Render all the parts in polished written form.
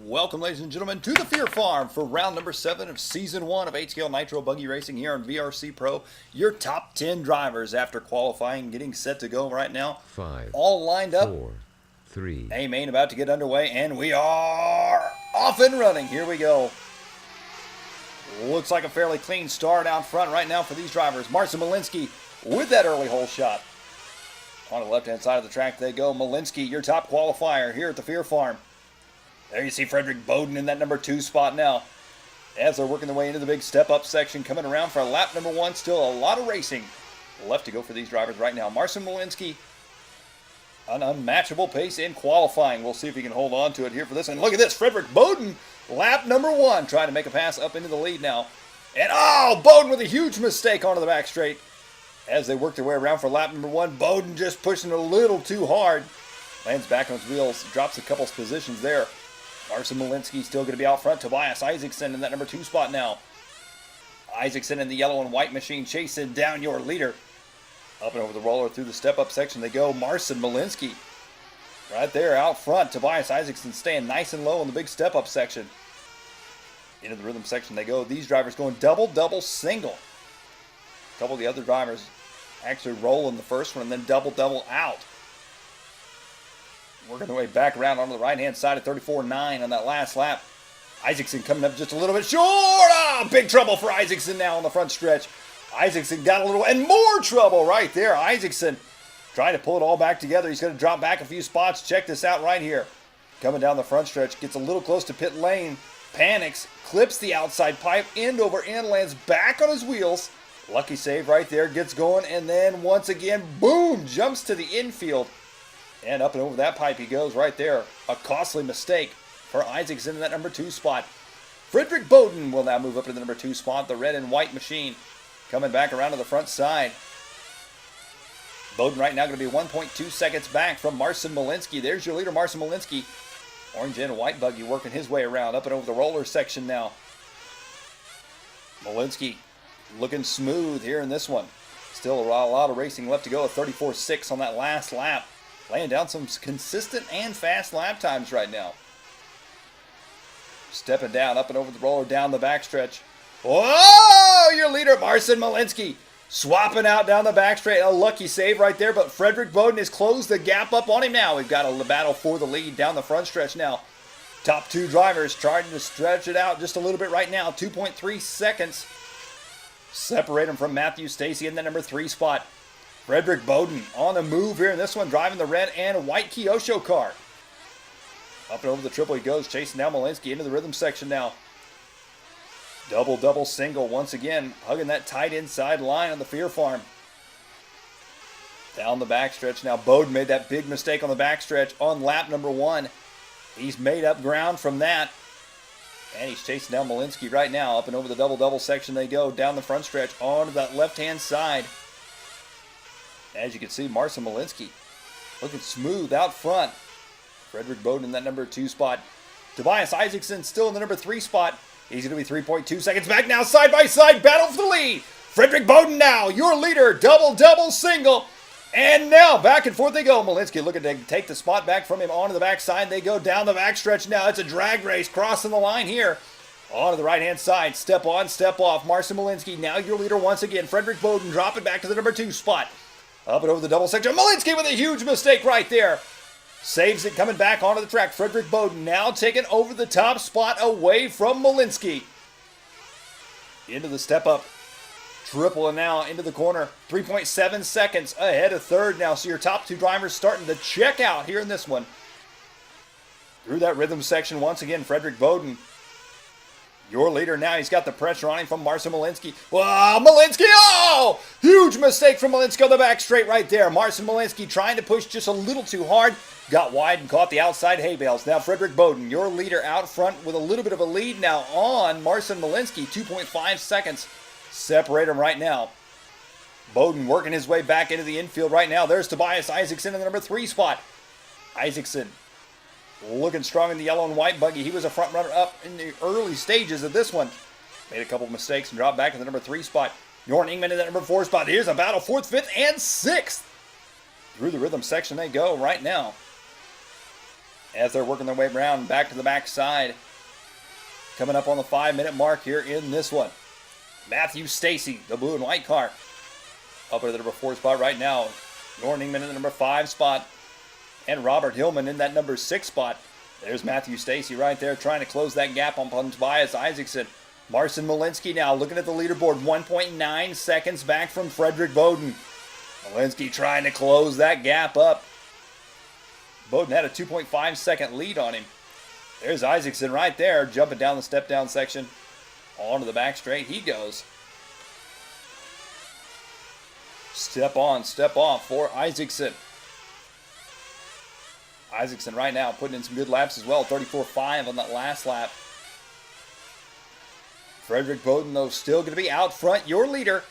Welcome, ladies and gentlemen, to the Fear Farm for round number 7 of Season 1 of 8-Scale Nitro Buggy Racing here on VRC-Pro. Your top 10 drivers after qualifying, getting set to go right now. 5, all lined up. 4, 3. A main about to get underway, and we are off and running. Here we go. Looks like a fairly clean start out front right now for these drivers. Malinsky with that early hole shot. On the left-hand side of the track they go. Malinsky, your top qualifier here at the Fear Farm. There you see Frederic Boden in that number 2 spot now. As they're working their way into the big step-up section, coming around for lap number 1. Still a lot of racing left to go for these drivers right now. Malinsky, an unmatchable pace in qualifying. We'll see if he can hold on to it here for this. And look at this, Frederic Boden, lap number 1, trying to make a pass up into the lead now. And Boden with a huge mistake onto the back straight. As they work their way around for lap number 1, Boden just pushing a little too hard. Lands back on his wheels, drops a couple positions there. Malinsky still going to be out front. Tobias Isaacson in that number 2 spot now. Isaacson in the yellow and white machine chasing down your leader. Up and over the roller through the step-up section they go. Malinsky right there out front. Tobias Isaacson staying nice and low in the big step-up section. Into the rhythm section they go. These drivers going double, double, single. A couple of the other drivers actually rolling the first one and then double, double out. Working their way back around onto the right-hand side at 34.9 on that last lap. Isaacson coming up just a little bit short. Big trouble for Isaacson now on the front stretch. Isaacson got a little, and more trouble right there. Isaacson trying to pull it all back together. He's going to drop back a few spots. Check this out right here. Coming down the front stretch, gets a little close to pit lane. Panics, clips the outside pipe, end over end, lands back on his wheels. Lucky save right there, gets going, and then once again, boom, jumps to the infield. And up and over that pipe he goes right there. A costly mistake for Isaacson in that number 2 spot. Frederic Boden will now move up to the number 2 spot. The red and white machine coming back around to the front side. Boden right now going to be 1.2 seconds back from Malinsky. There's your leader, Malinsky. Orange and white buggy working his way around up and over the roller section now. Malinsky looking smooth here in this one. Still a lot of racing left to go. A 34.6 on that last lap. Laying down some consistent and fast lap times right now. Stepping down, up and over the roller, down the backstretch. Whoa! Your leader, Malinsky, swapping out down the back straight. A lucky save right there, but Frederic Boden has closed the gap up on him now. We've got a battle for the lead down the front stretch now. Top 2 drivers trying to stretch it out just a little bit right now. 2.3 seconds. Separate him from Matthew Stacy in the number 3 spot. Frederic Boden on the move here in this one, driving the red and white Kyosho car. Up and over the triple he goes, chasing down Malinsky into the rhythm section now. Double, double, single once again, hugging that tight inside line on the Fear Farm. Down the backstretch now. Boden made that big mistake on the backstretch on lap number 1. He's made up ground from that. And he's chasing down Malinsky right now. Up and over the double, double section they go, down the front stretch onto that left-hand side. As you can see, Malinsky looking smooth out front. Frederic Boden in that number 2 spot. Tobias Isaacson still in the number 3 spot. He's going to be 3.2 seconds back now. Side by side battle for the lead. Frederic Boden now, your leader. Double, double, single. And now back and forth they go. Malinsky looking to take the spot back from him onto the backside. They go down the backstretch now. It's a drag race crossing the line here. Onto the right-hand side. Step on, step off. Malinsky now your leader once again. Frederic Boden dropping back to the number 2 spot. Up and over the double section. Malinsky with a huge mistake right there. Saves it coming back onto the track. Frederic Boden now taking over the top spot away from Malinsky. Into the step up. Triple and now into the corner. 3.7 seconds ahead of third now. So your top 2 drivers starting to check out here in this one. Through that rhythm section once again, Frederic Boden. Your leader now, he's got the pressure on him from Malinsky. Wow, Malinsky, huge mistake from Malinsky on the back straight right there. Malinsky trying to push just a little too hard. Got wide and caught the outside hay bales. Now Frederic Boden, your leader out front with a little bit of a lead now on Malinsky. 2.5 seconds. Separate him right now. Boden working his way back into the infield right now. There's Tobias Isaacson in the number 3 spot. Isaacson looking strong in the yellow and white buggy. He was a front runner up in the early stages of this one. Made a couple of mistakes and dropped back in the number 3 spot. Jorn Ingman in that number 4 spot. Here's a battle, 4th, 5th, and 6th. Through the rhythm section they go right now. as they're working their way around back to the backside. Coming up on the 5-minute mark here in this one. Matthew Stacy, the blue and white car, up into the number 4 spot right now. Jorn Ingman in the number 5 spot. And Robert Hillman in that number 6 spot. There's Matthew Stacy right there trying to close that gap on Tobias Isaacson. Marcin Malinsky now looking at the leaderboard, 1.9 seconds back from Frederic Boden. Malinsky trying to close that gap up. Boden had a 2.5 second lead on him. There's Isaacson right there, jumping down the step-down section. Onto the back straight he goes. Step on, step off for Isaacson. Isaacson right now putting in some good laps as well. 34.5 on that last lap. Frederic Boden, though, still going to be out front. Your leader.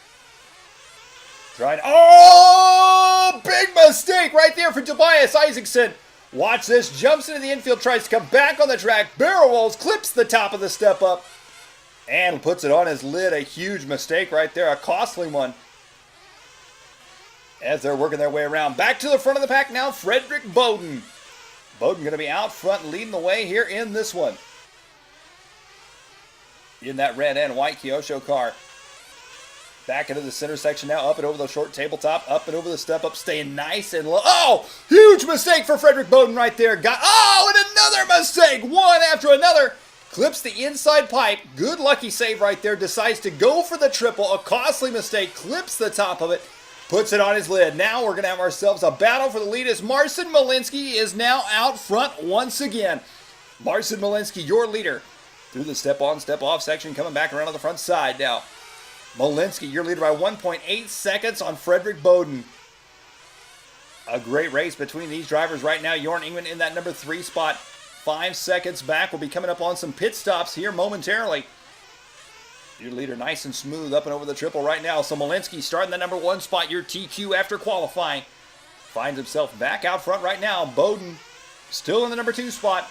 Trying. Oh! Big mistake right there for Tobias Isaacson. Watch this. Jumps into the infield. Tries to come back on the track. Barrel rolls. Clips the top of the step up. And puts it on his lid. A huge mistake right there. A costly one. As they're working their way around. Back to the front of the pack now. Frederic Boden. Boden going to be out front leading the way here in this one. In that red and white Kyosho car. Back into the center section now. Up and over the short tabletop. Up and over the step up. Staying nice and low. Oh! Huge mistake for Frederic Boden right there. And another mistake. One after another. Clips the inside pipe. Good lucky save right there. Decides to go for the triple. A costly mistake. Clips the top of it. Puts it on his lid. Now we're going to have ourselves a battle for the lead as Marcin Malinsky is now out front once again. Marcin Malinsky, your leader. Through the step-on, step-off section, coming back around to the front side now. Malinsky, your leader by 1.8 seconds on Frederic Boden. A great race between these drivers right now. Jorn Ingman in that number 3 spot. 5 seconds back. We'll be coming up on some pit stops here momentarily. Your leader nice and smooth up and over the triple right now. So Malinsky starting the number 1 spot. Your TQ after qualifying. Finds himself back out front right now. Boden still in the number 2 spot.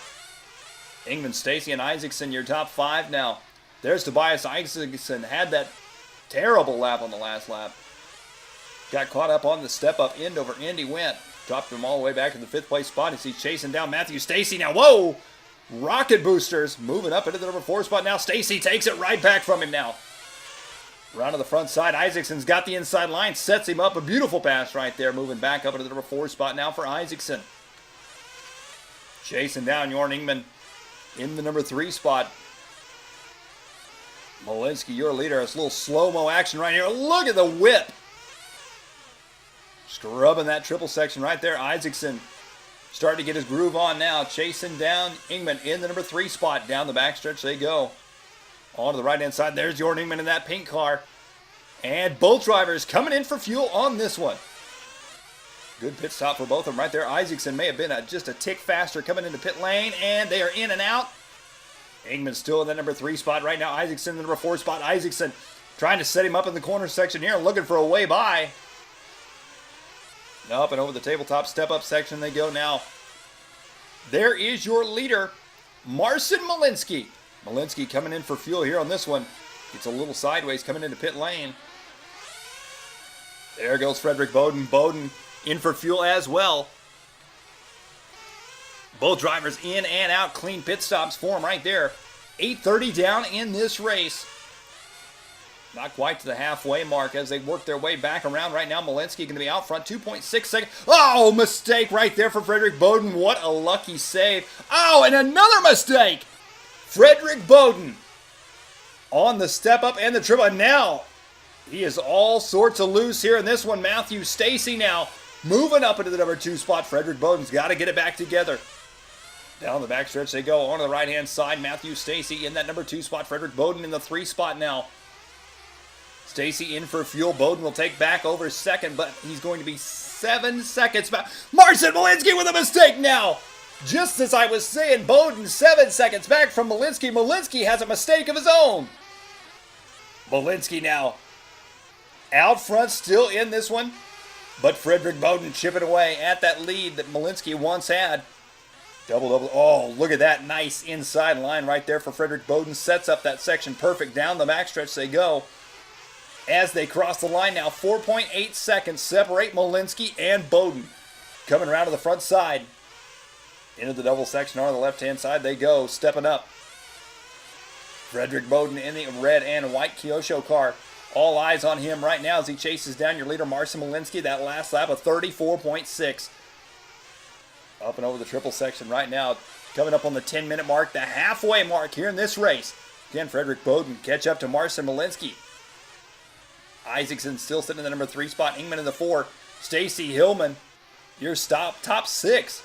Ingman, Stacy, and Isaacson, your top 5 now. There's Tobias Isaacson. Had that terrible lap on the last lap. Got caught up on the step-up. End over end he went. Dropped him all the way back to the 5th place spot as he's chasing down Matthew Stacy now. Whoa! Rocket boosters moving up into the number 4 spot now. Stacy takes it right back from him now. Round to the front side. Isaacson's got the inside line. Sets him up. A beautiful pass right there. Moving back up into the number 4 spot now for Isaacson. Chasing down Jorn Ingman in the number 3 spot. Malinsky, your leader. It's a little slow-mo action right here. Look at the whip. Scrubbing that triple section right there. Isaacson starting to get his groove on now. Chasing down Ingman in the number 3 spot. Down the backstretch they go. On to the right-hand side. There's Jorn Ingman in that pink car. And both drivers coming in for fuel on this one. Good pit stop for both of them right there. Isaacson may have been just a tick faster coming into pit lane. And they are in and out. Ingman still in the number 3 spot right now. Isaacson in the number 4 spot. Isaacson trying to set him up in the corner section here. Looking for a way by. Up and over the tabletop step-up section they go now. There is your leader, Marcin Malinsky. Malinsky coming in for fuel here on this one. Gets a little sideways coming into pit lane. There goes Frederic Boden. Boden in for fuel as well. Both drivers in and out. Clean pit stops for them right there. 8:30 down in this race. Not quite to the halfway mark as they work their way back around right now. Malinsky going to be out front. 2.6 seconds. Oh, mistake right there for Frederic Boden. What a lucky save. Oh, and another mistake. Frederic Boden on the step up and the triple. And now he is all sorts of loose here in this one. Matthew Stacy now moving up into the number 2 spot. Frederic Boden's got to get it back together. Down the backstretch they go. On to the right-hand side. Matthew Stacy in that number 2 spot. Frederic Boden in the 3 spot now. Stacy in for fuel. Boden will take back over second, but he's going to be 7 seconds back. Marcin Malinsky with a mistake now. Just as I was saying, Boden 7 seconds back from Malinsky. Malinsky has a mistake of his own. Malinsky now out front, still in this one. But Frederic Boden chipping away at that lead that Malinsky once had. Double. Oh, look at that nice inside line right there for Frederic Boden. Sets up that section perfect. Down the backstretch they go. As they cross the line now, 4.8 seconds separate Malinsky and Boden. Coming around to the front side. Into the double section on the left-hand side they go, stepping up. Frederic Boden in the red and white Kyosho car. All eyes on him right now as he chases down your leader, Marcin Malinsky. That last lap of 34.6. Up and over the triple section right now. Coming up on the 10-minute mark, the halfway mark here in this race. Again, Frederic Boden catch up to Marcin Malinsky. Isaacson still sitting in the number 3 spot. Ingman in the 4. Stacy Hillman, your top 6.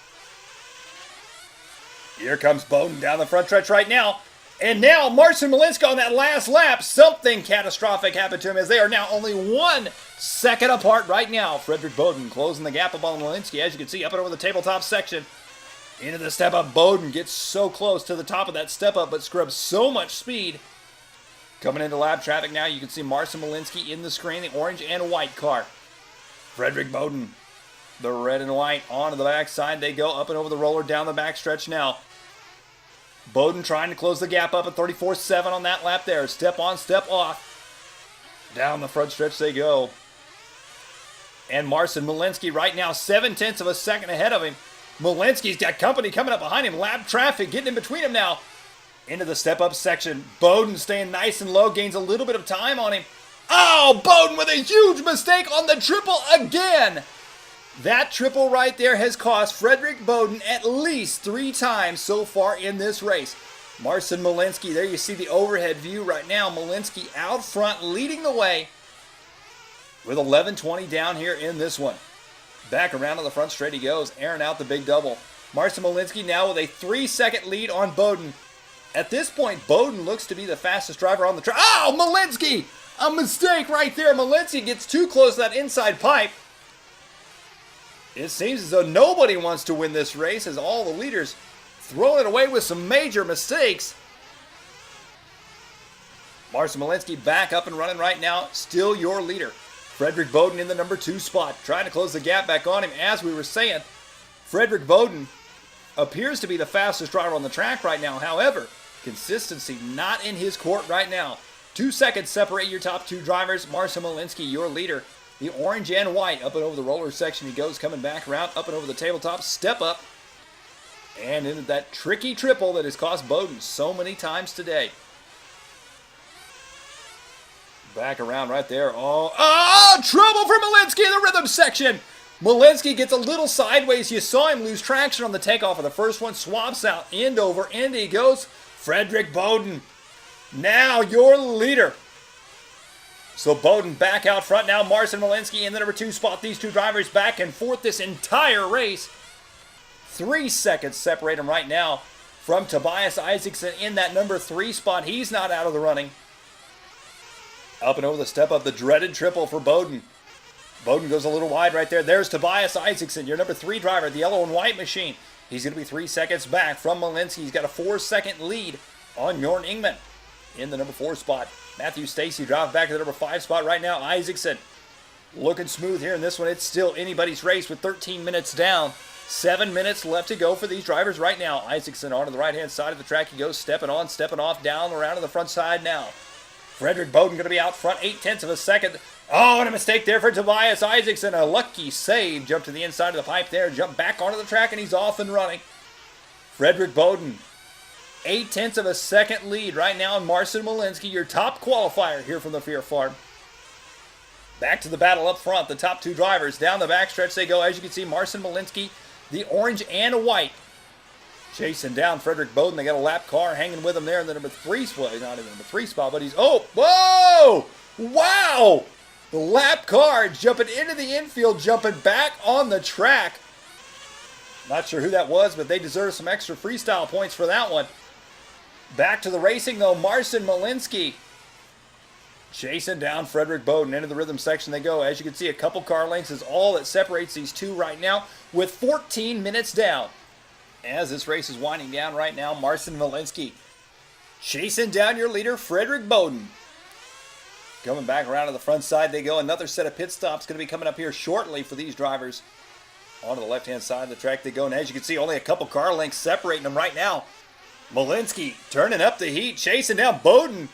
Here comes Boden down the front stretch right now. And now Marcin Malinsky on that last lap. Something catastrophic happened to him as they are now only 1 second apart right now. Frederic Boden closing the gap upon Malinsky. As you can see, up and over the tabletop section. Into the step-up. Boden gets so close to the top of that step-up, but scrubs so much speed. Coming into lap traffic now, you can see Marcin Malinsky in the screen, the orange and white car. Frederic Boden, the red and white, onto the backside. They go up and over the roller, down the backstretch now. Boden trying to close the gap up at 34.7 on that lap there. Step on, step off. Down the front stretch they go. And Marcin Malinsky right now 0.7 of a second ahead of him. Malinsky's got company coming up behind him. Lap traffic getting in between him now. Into the step-up section. Boden staying nice and low. Gains a little bit of time on him. Oh, Boden with a huge mistake on the triple again. That triple right there has cost Frederic Boden at least 3 times so far in this race. Marcin Malinsky, there you see the overhead view right now. Malinsky out front leading the way with 11:20 down here in this one. Back around to the front straight he goes, airing out the big double. Marcin Malinsky now with a 3-second lead on Boden. At this point, Boden looks to be the fastest driver on the track. Oh, Malinsky! A mistake right there. Malinsky gets too close to that inside pipe. It seems as though nobody wants to win this race as all the leaders throw it away with some major mistakes. Marcin Malinsky back up and running right now. Still your leader. Frederic Boden in the number 2 spot. Trying to close the gap back on him. As we were saying, Frederic Boden appears to be the fastest driver on the track right now. However, consistency not in his court right now. 2 seconds separate your top 2 drivers. Marcin Malinsky, your leader. The orange and white up and over the roller section he goes, coming back around, up and over the tabletop, step up, and into that tricky triple that has cost Boden so many times today. Back around right there. Oh, trouble for Malinsky in the rhythm section. Malinsky gets a little sideways. You saw him lose traction on the takeoff of the first one. Swaps out, end over end he goes. Frederic Boden, now your leader. So Boden back out front now. Marcin Malinsky in the number 2 spot. These 2 drivers back and forth this entire race. 3 seconds separate them right now from Tobias Isaacson in that number 3 spot. He's not out of the running. Up and over the step up, the dreaded triple for Boden. Boden goes a little wide right there. There's Tobias Isaacson, your number 3 driver, the yellow and white machine. He's going to be 3 seconds back from Malinsky. He's got a 4-second lead on Jorn Ingman in the number 4 spot. Matthew Stacy drives back to the number 5 spot right now. Isaacson looking smooth here in this one. It's still anybody's race with 13 minutes down. 7 minutes left to go for these drivers right now. Isaacson onto the right-hand side of the track. He goes stepping on, stepping off, down around to the front side now. Frederic Boden going to be out front 0.8 of a second. Oh, and a mistake there for Tobias Isaacson. A lucky save. Jump to the inside of the pipe there. Jump back onto the track, and he's off and running. Frederic Boden, 0.8 of a second lead right now on Marcin Malinsky, your top qualifier here from the Fear Farm. Back to the battle up front. The top 2 drivers down the backstretch they go. As you can see, Marcin Malinsky, the orange and white, chasing down Frederic Boden. They got a lap car hanging with him there in the number 3 spot. Not even the number 3 spot, but he's... Oh, whoa! Wow! The lap car jumping into the infield, jumping back on the track. Not sure who that was, but they deserve some extra freestyle points for that one. Back to the racing, though. Marcin Malinsky chasing down Frederic Boden. Into the rhythm section they go. As you can see, a couple car lengths is all that separates these 2 right now with 14 minutes down. As this race is winding down right now, Marcin Malinsky chasing down your leader, Frederic Boden. Coming back around to the front side they go. Another set of pit stops going to be coming up here shortly for these drivers. Onto the left-hand side of the track they go. And as you can see, only a couple car lengths separating them right now. Malinsky turning up the heat, chasing down Boden.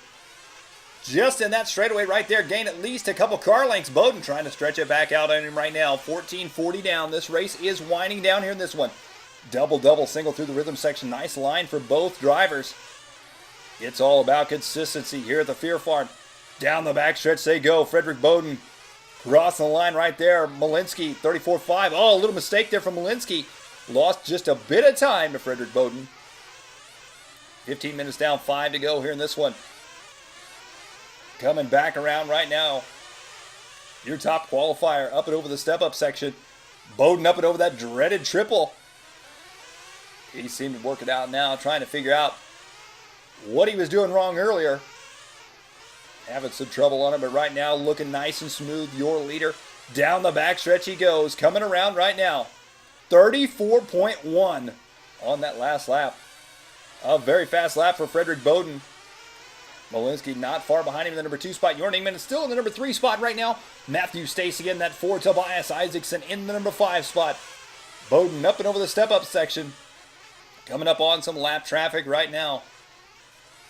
Just in that straightaway right there, gain at least a couple car lengths. Boden trying to stretch it back out on him right now. 14:40 down. This race is winding down here in this one. Double single through the rhythm section. Nice line for both drivers. It's all about consistency here at the Fear Farm. Down the backstretch they go. Frederic Boden crossing the line right there. Malinsky, 34.5. Oh, a little mistake there from Malinsky. Lost just a bit of time to Frederic Boden. 15 minutes down, 5 to go here in this one. Coming back around right now. Your top qualifier up and over the step-up section. Boden up and over that dreaded triple. He seemed to work it out now, trying to figure out what he was doing wrong earlier. Having some trouble on it, but right now looking nice and smooth. Your leader. Down the backstretch he goes. Coming around right now. 34.1 on that last lap. A very fast lap for Frederic Boden. Malinsky not far behind him in the number 2 spot. Jorn Ingman is still in the number 3 spot right now. Matthew Stacy in that 4. Tobias Isaacson in the number 5 spot. Boden up and over the step-up section. Coming up on some lap traffic right now.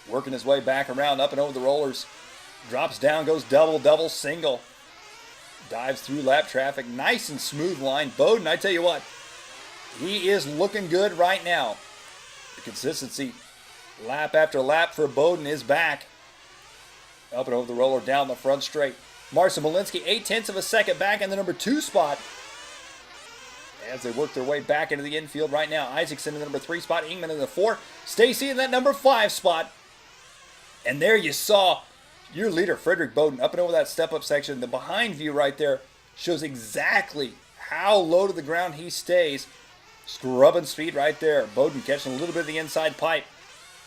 Working his way back around, up and over the rollers. Drops down, goes double, single. Dives through lap traffic. Nice and smooth line. Boden, I tell you what, he is looking good right now. The consistency, lap after lap for Boden is back. Up and over the roller, down the front straight. Marcin Malinsky, 0.8 of a second back in the number 2 spot. As they work their way back into the infield right now. Isaacson in the number 3 spot. Ingman in the 4. Stacy in that number 5 spot. And there you saw your leader, Frederic Boden, up and over that step-up section. The behind view right there shows exactly how low to the ground he stays. Scrubbing speed right there. Boden catching a little bit of the inside pipe.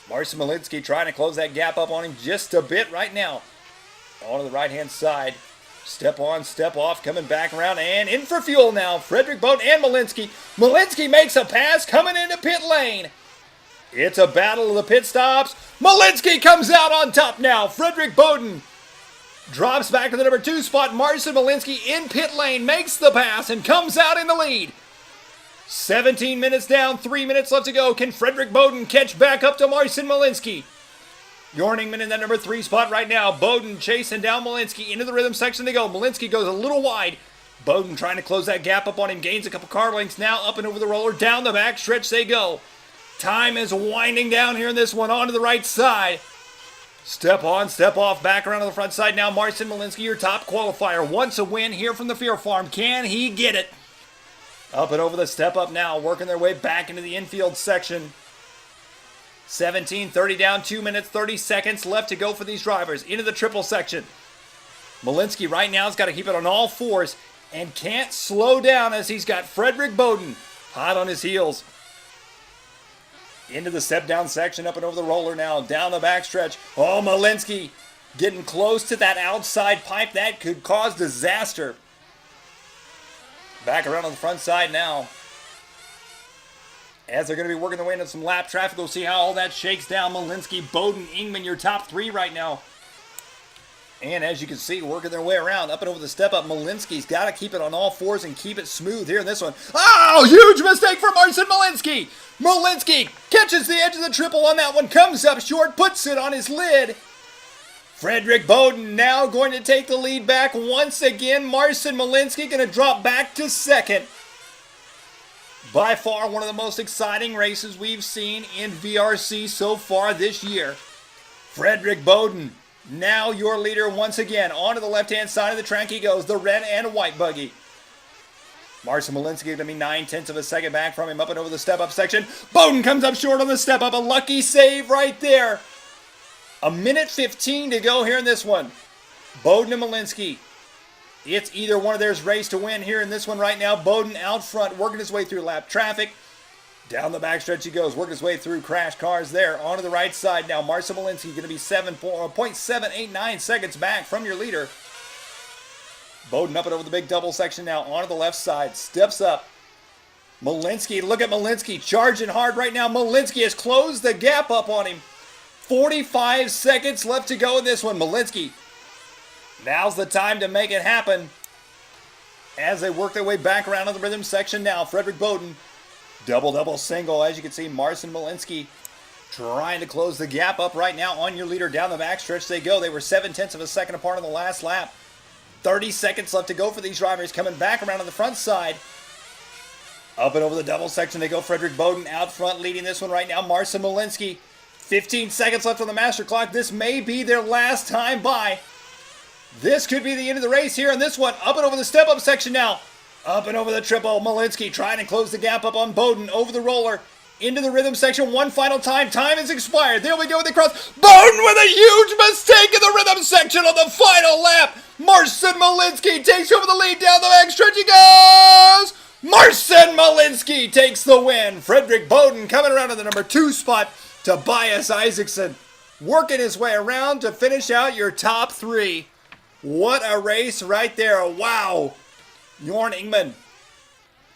Marcin Malinsky trying to close that gap up on him just a bit right now. On the right-hand side. Step on, step off, coming back around and in for fuel now. Frederic Boden and Malinsky. Malinsky makes a pass coming into pit lane. It's a battle of the pit stops. Malinsky comes out on top now. Frederic Boden drops back to the number 2 spot. Marcin Malinsky in pit lane makes the pass and comes out in the lead. 17 minutes down, 3 minutes left to go. Can Frederic Boden catch back up to Marcin Malinsky? Jorn Ingman in that number 3 spot right now. Boden chasing down Malinsky. Into the rhythm section they go. Malinsky goes a little wide. Boden trying to close that gap up on him. Gains a couple car lengths now. Up and over the roller. Down the back stretch they go. Time is winding down here in this one. Onto the right side. Step on, step off. Back around to the front side now. Marcin Malinsky, your top qualifier. Wants a win here from the Fear Farm. Can he get it? Up and over the step up now. Working their way back into the infield section. 17:30 down, 2 minutes, 30 seconds left to go for these drivers. Into the triple section. Malinsky right now has got to keep it on all fours and can't slow down as he's got Frederic Boden hot on his heels. Into the step down section, up and over the roller now, down the backstretch. Oh, Malinsky getting close to that outside pipe. That could cause disaster. Back around on the front side now. As they're going to be working their way into some lap traffic, we'll see how all that shakes down. Malinsky, Boden, Ingman, your top 3 right now. And as you can see, working their way around, up and over the step-up, Malinsky's got to keep it on all fours and keep it smooth here in this one. Oh, huge mistake for Marcin Malinsky. Malinsky catches the edge of the triple on that one, comes up short, puts it on his lid. Frederic Boden now going to take the lead back once again. Marcin Malinsky going to drop back to second. By far one of the most exciting races we've seen in VRC so far this year. Frederic Boden, now your leader once again. Onto the left-hand side of the track he goes, the red and white buggy. Marcin Malinsky going to be 0.9 of a second back from him up and over the step-up section. Boden comes up short on the step-up. A lucky save right there. 1:15 to go here in this one. Boden and Malinsky. It's either one of theirs race to win here in this one right now. Boden out front, working his way through lap traffic. Down the backstretch he goes, working his way through crash cars there. Onto the right side now. Marcin Malinsky going to be 0.789 seconds back from your leader. Boden up and over the big double section now. Onto the left side. Steps up. Malinsky, look at Malinsky charging hard right now. Malinsky has closed the gap up on him. 45 seconds left to go in this one. Malinsky, now's the time to make it happen. As they work their way back around to the rhythm section now. Frederic Boden, double single. As you can see, Marcin Malinsky trying to close the gap up right now on your leader. Down the backstretch they go. They were 0.7 of a second apart on the last lap. 30 seconds left to go for these drivers. Coming back around on the front side. Up and over the double section they go. Frederic Boden out front leading this one right now. Malinsky. 15 seconds left on the master clock. This may be their last time by. This could be the end of the race here on this one. Up and over the step-up section now. Up and over the triple. Malinsky trying to close the gap up on Boden. Over the roller. Into the rhythm section. One final time. Time has expired. There we go with the cross. Boden with a huge mistake in the rhythm section on the final lap. Malinsky takes over the lead down the backstretch. He goes. Malinsky takes the win. Frederic Boden coming around to the number 2 spot. Tobias Isaacson working his way around to finish out your top 3. What a race right there. Wow. Jorn Ingman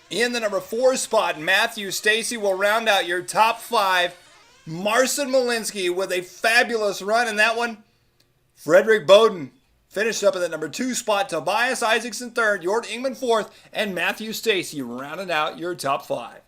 in the number 4 spot. Matthew Stacy will round out your top 5. Malinsky with a fabulous run in that one. Frederic Boden finished up in the number 2 spot. Tobias Isaacson 3rd, Jorn Ingman 4th, and Matthew Stacy rounded out your top 5.